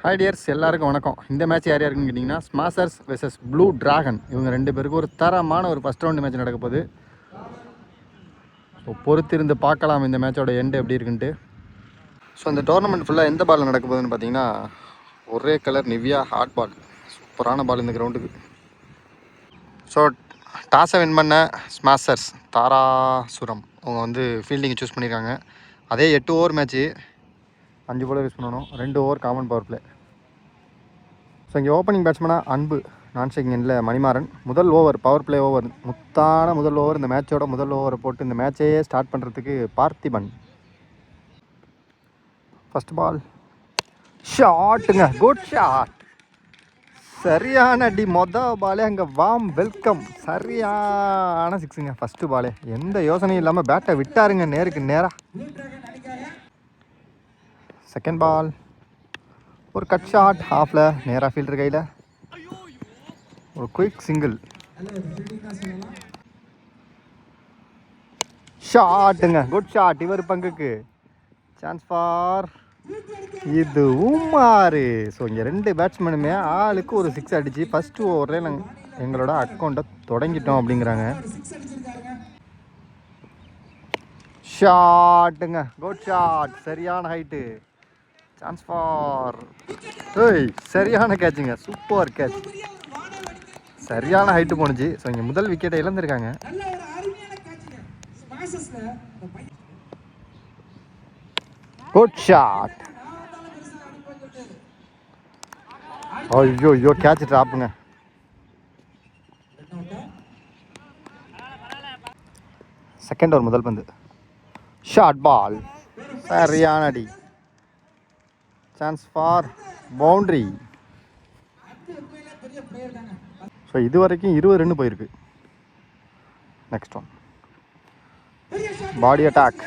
Hi tears, எல்லாருக்கும் வணக்கம். இந்த மேட்ச் யார் யாருக்குன்னு கேட்டிங்கன்னா ஸ்மாஷர்ஸ் வெர்சஸ் ப்ளூ டிராகன். இவங்க ரெண்டு பேருக்கும் ஒரு தரமான ஒரு ஃபஸ்ட் ரவுண்டு மேட்ச் நடக்க போகுது. ஸோ பொறுத்திருந்து பார்க்கலாம் இந்த மேட்சோட எண்டு எப்படி இருக்குன்ட்டு. ஸோ இந்த டோர்னமெண்ட் ஃபுல்லாக எந்த பால் நடக்க போகுதுன்னு பார்த்தீங்கன்னா ஒரே கலர் நிவ்யா ஹாட் பால். சூப்பரான பால் இந்த கிரவுண்டுக்கு. ஸோ டாஸை வின் பண்ண ஸ்மாஷர்ஸ் தாராசுரம் அவங்க வந்து ஃபீல்டிங்கை சூஸ் பண்ணியிருக்காங்க. அதே 8 ஓவர் மேட்ச்சு, 5 bowler யூஸ் பண்ணணும், 2 over common power play. So இங்கே ஓப்பனிங் பேட்ஸ்மேனாக அன்பு, நான் ஸ்ட்ரைக்கிங் எண்டில் மணிமாறன். முதல் ஓவர் பவர் பிளே ஓவர், முத்தான முதல் ஓவர். இந்த மேட்சோட முதல் ஓவரை போட்டு இந்த மேட்சையே ஸ்டார்ட் பண்ணுறதுக்கு பார்த்திபன். ஃபஸ்ட் பால் ஷாட்டுங்க, குட் ஷாட், சரியான அடி. மொதல் பாலே அங்கே வாம் வெல்கம், சரியான சிக்ஸுங்க. ஃபஸ்ட்டு பாலே எந்த யோசனையும் இல்லாமல் பேட்டை விட்டாருங்க நேருக்கு நேராக. செகண்ட் பால் ஒரு கட் ஷாட், ஹாஃபில் நேராக ஃபீல்டர் கையில் ஒரு குயிக் சிங்கிள் ஷாட்டுங்க, குட் ஷாட். இவர் பங்குக்கு சான்ஸ் ஃபார் இதுவும் மாறு. ஸோ இங்கே 2 பேட்ஸ்மேனுமே ஆளுக்கு ஒரு 6 அடித்து ஃபஸ்ட்டு ஓவரில் நாங்கள் எங்களோட அக்கௌண்ட்டை தொடங்கிட்டோம் அப்படிங்கிறாங்க. ஷாட்டுங்க, குட் ஷாட், சரியான ஹைட்டு. சான்ஸ் ஃபார் சரியான கேட்சுங்க, சூப்பர் கேட்ச், சரியான ஹைட்டு போணுச்சு. ஸோ இங்கே முதல் விக்கெட்டை இழந்திருக்காங்க. குட் ஷாட், ஐயோ கேட்ச் ட்ராப்புங்க. செகண்ட் ஓவர் முதல் பந்து, ஷார்ட் பால், சரியான அடி. Chance for boundary. ஸோ இது வரைக்கும் 20 ரன் போயிருக்கு. நெக்ஸ்ட் ஒன் பாடி அட்டாக்,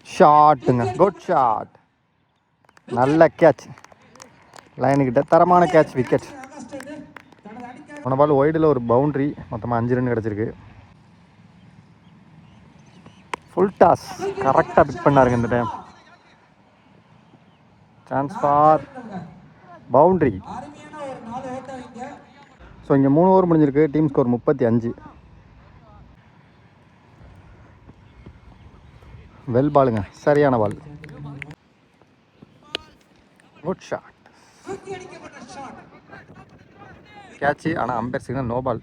ஷாட்டுங்க, குட் ஷாட், நல்ல கேட்ச், லைனுக்கிட்ட தரமான கேட்ச், விக்கெட். போன பால் ஒய்டில் ஒரு பவுண்ட்ரி, மொத்தமாக 5 ரன் கிடச்சிருக்கு. ஃபுல் டாஸ் கரெக்டாக பிக் பண்ணாருங்க இந்த time. Chance for boundary. So இங்கே 3 ஓவர் முடிஞ்சிருக்கு. Team score 35. வெல் பாலுங்க, சரியான பால், குட் ஷாட், கேட்சு. ஆனால் அம்பேர் சிக்னல் நோ பால்.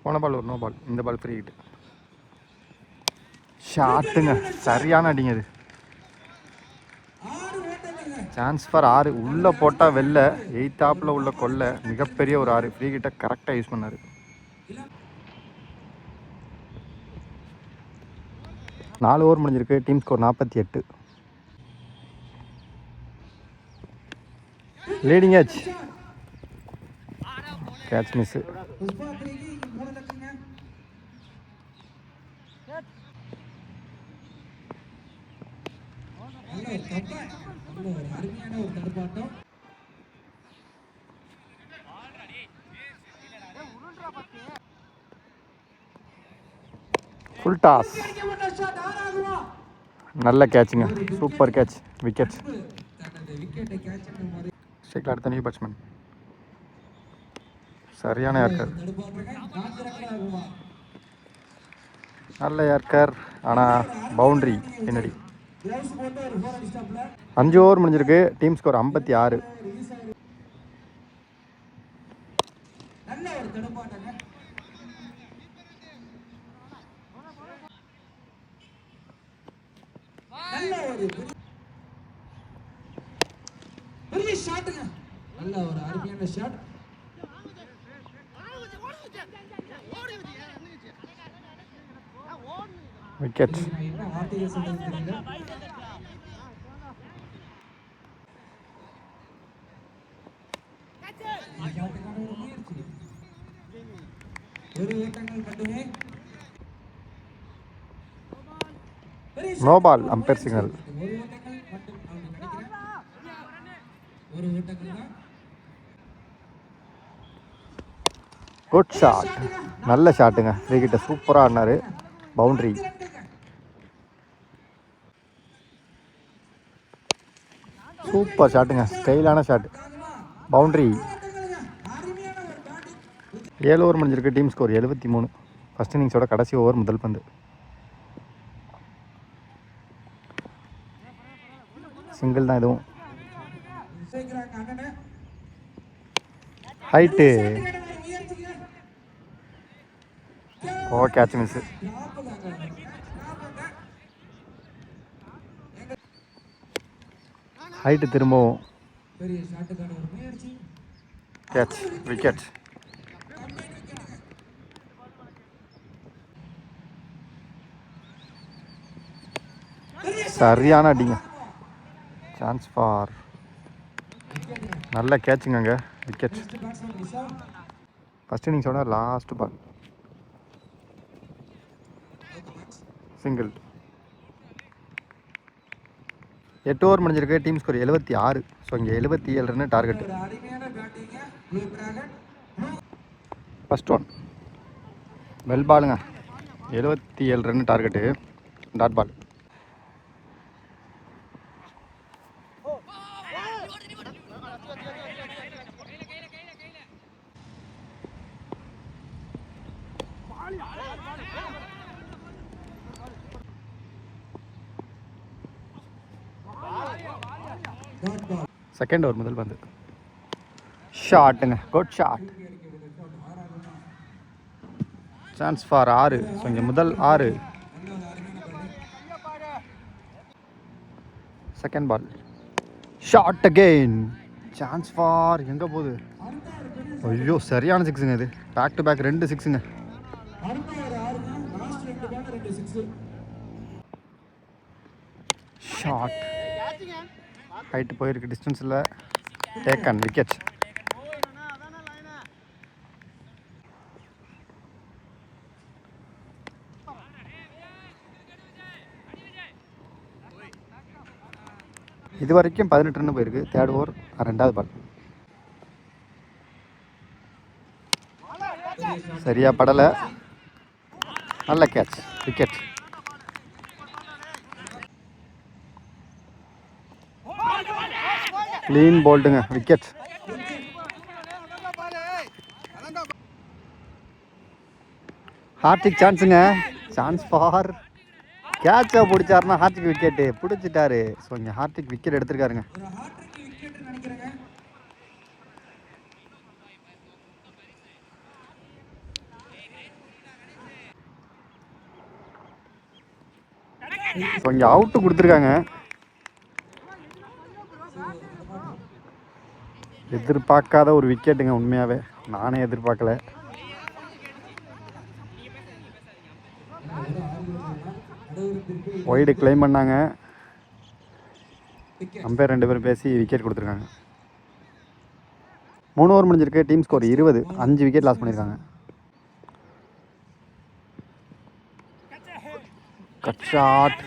போன பால் ஒரு நோ பால், இந்த பால் ஃப்ரீ ஹிட். ஷாட்டுங்க, சரியான அடிங்க இது. சான்ஸ் ஃபார் 6, உள்ளே போட்டால் வெளில, 8th ஆப்பில் உள்ள கொல்ல மிகப்பெரிய ஒரு 6. ஃப்ரீ ஹிட்டை கரெக்டாக யூஸ் பண்ணார். நாலு ஓவர் முடிஞ்சிருக்கு. Team score 48. Leading edge, catch miss. Full toss, நல்ல கேட்சுங்க, சூப்பர் கேட்ச், விக்கெட். ஸ்ட்ரைக்கில் அடுத்த நியூ பேட்ஸ்மேன், சரியான யார்கர், நல்ல யார்கர், ஆனால் பவுண்ட்ரி பின்னாடி. 5 ஓவர் முடிஞ்சிருக்கு. Team score 56. பெரிய ஷாட்டுங்க, நல்ல ஒரு அருமையான shot. Wicket. No ball, umpire signal. Good shot, நல்ல ஷாட்டுங்க. ஃப்ரீ கிட்ட சூப்பராக ஆடினார். பவுண்ட்ரி. சூப்பர் ஷாட்டுங்க, ஸ்டைலான ஷாட். பவுண்ட்ரி. 7 ஓவர் முடிஞ்சிருக்கு. Team score 73. ஃபஸ்ட் இன்னிங்ஸோட கடைசி ஓவர், முதல் பந்து. சிங்கிள் தான் எதுவும். ஹைட்டு. ஓ, கேட்ச் மிஸ். ஹைட்டு திரும்பவும். Catch, wicket. சரியான அடிங்க. Chance four. நல்ல கேட்சுங்க அங்கே. விக்கெட். ஃபஸ்ட் இன்னிங்ஸோட லாஸ்ட் பால். சிங்கிள். 8 ஓவர் முடிஞ்சிருக்கு. Team score 76. ஸோ இங்கே 77 run target. First one well பாலுங்க. 77 run target. Dot ball. Second over முதல் பந்து. ஷாட்டுங்க, good shot. Chance four 6. So இங்கே முதல் 6. Second ball. Shot again. Chance four. எங்கே போகுது? ஐயோ, சரியான சிக்ஸுங்க இது. பேக் டு பேக் 2 சிக்ஸுங்க. ஷாட். ஹைட்டு போயிருக்கு, டிஸ்டன்ஸில். Taken, wicket. இது வரைக்கும் 18 ரன் போயிருக்கு. தேர்ட் ஓவர், ரெண்டாவது பால். சரியா படலை. நல்ல கேட்ச், விக்கெட். க்ளீன் போல்டுங்க, விக்கெட். ஹார்திக் சான்ஸுங்க. Chance four. கேட்சை பிடிச்சாருன்னா ஹார்திக் விக்கெட்டு பிடிச்சிட்டாரு. ஸோ இங்கே ஹார்திக் விக்கெட் எடுத்திருக்காருங்க. ஸோ இங்கே அவுட்டு கொடுத்துருக்காங்க. எதிர்பார்க்காத ஒரு விக்கெட்டுங்க. உண்மையாகவே நானே எதிர்பார்க்கல. ஒய்டு கிளைம் பண்ணாங்க. அம்பையர் 2 பேரும் பேசி விக்கெட் கொடுத்துருக்காங்க. 3 ஓவர் முடிஞ்சிருக்கு. Team score 20. 5 விக்கெட் லாஸ் பண்ணியிருக்காங்க. Cut shot.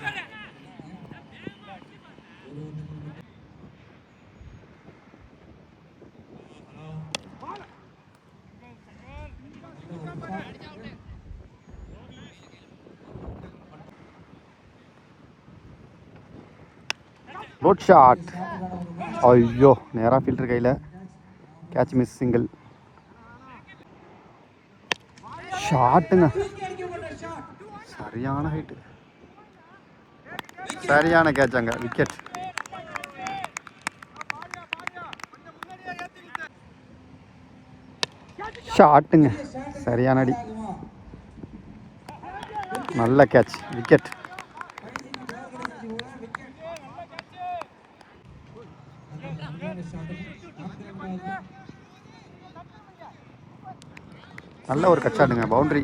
Good shot. ஐயோ, நேராக ஃபீல்டர் கையில். Catch miss, single. ஷாட்டுங்க. சரியான ஹைட்டு, சரியான கேட்ச் அங்கே. விக்கெட். ஷாட்டுங்க, சரியான அடி. நல்ல கேட்ச், விக்கெட். நல்ல ஒரு கட் ஷாட்டுங்க. Boundary.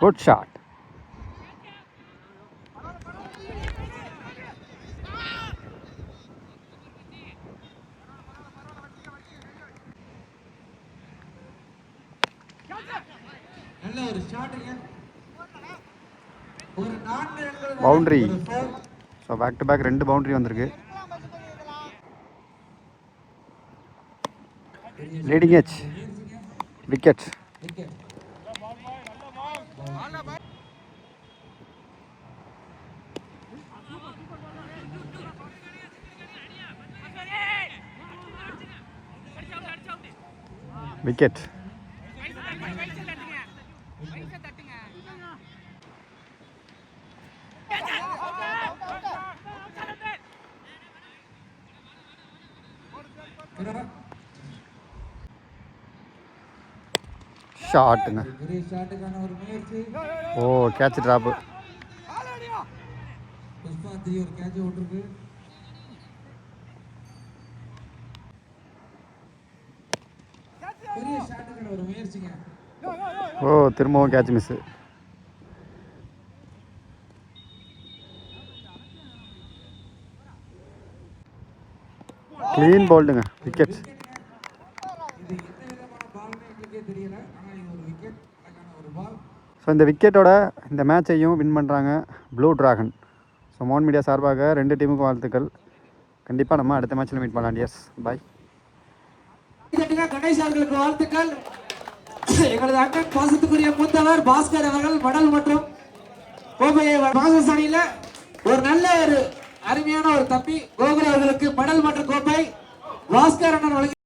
Good shot. Boundary. So back to back 2 boundary வந்திருக்கு. Leading edge wicket. விக்கெட். ஷாட்டுங்க. Oh catch drop. ஓ திரும்பவும் கேட்ச் மிஸ். க்ளீன் போல்டுங்க. விக்கெட். ஸோ இந்த விக்கெட்டோட இந்த மேட்சையும் வின் பண்ணுறாங்க ப்ளூ டிராகன். ஸோ மோன் மீடியா சார்பாக 2 டீமுக்கும் வாழ்த்துக்கள். கண்டிப்பாக நம்ம அடுத்த மேட்ச்சில் மீட் பண்ணலாம். டியர்ஸ் பாய். கணேஷ் அவர்களுக்கு வாழ்த்துக்கள். எங்களது அண்ணன் பாசத்துக்குரிய மூத்தவர் பாஸ்கர் அவர்கள் மெடல் மற்றும் கோப்பையை பாசஸ் அணியில ஒரு நல்ல ஒரு அருமையான ஒரு தம்பி கோகுல் அவர்களுக்கு மெடல் மற்றும் கோப்பை பாஸ்கர் அண்ணன்